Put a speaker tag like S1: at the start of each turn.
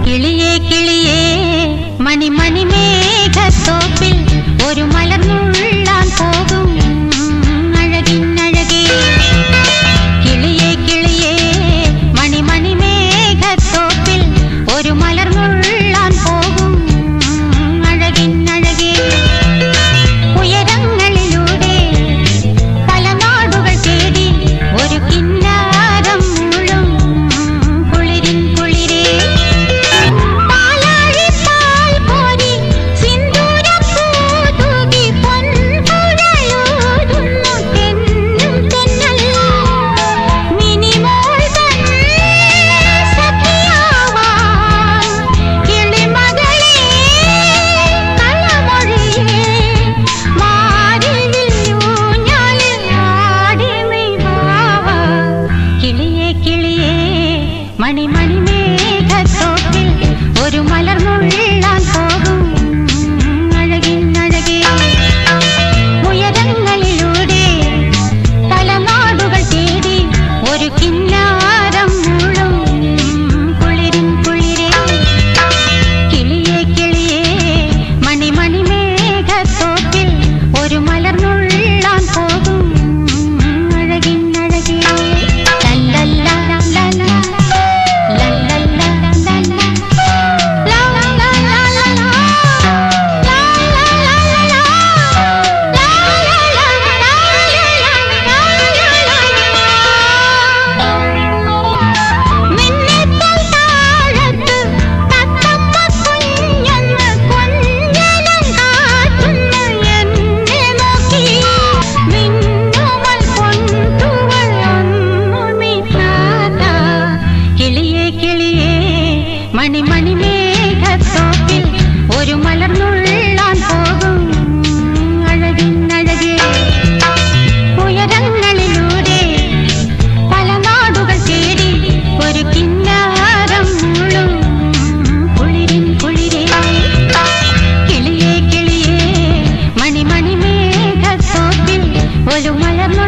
S1: കിളിയേ കിളിയേ മണിമണി മേഘത്തോപ്പിൽ ഒരു മലർന്നുള്ളാൻ പോകും അഴകിനഴകേ. കിളിയേ കിളിയേ മണിമണി മേഘത്തോപ്പിൽ ഒരു മലർന്നുള്ളാൻ പോകും അഴകിനഴകേ. ഉയരങ്ങളിലൂടെ പല നാടുകൾ തേടി ഒരു കിന്നാരം മുഴും കുളിരിൻ കുളിരേ. മണിമണി മേഘത്തോപ്പിൽ ഒരു മലർന്നുള്ളാൻ പോകും അഴകിനഴകേ. ഉയരങ്ങളിലൂടെ പല നാടുകൾ തേടി ഒരു കിന്നാരം മുഴും കുളിരിൻ കുളിരേ. കിളിയേ കിളിയേ മണിമണി മേഘത്തോപ്പിൽ ഒരു മലർന്നുള്ളാൻ പോകും അഴകിനഴകേ. മണിമണി മേഘത്തോപ്പിൽ ഒരു മലർന്നു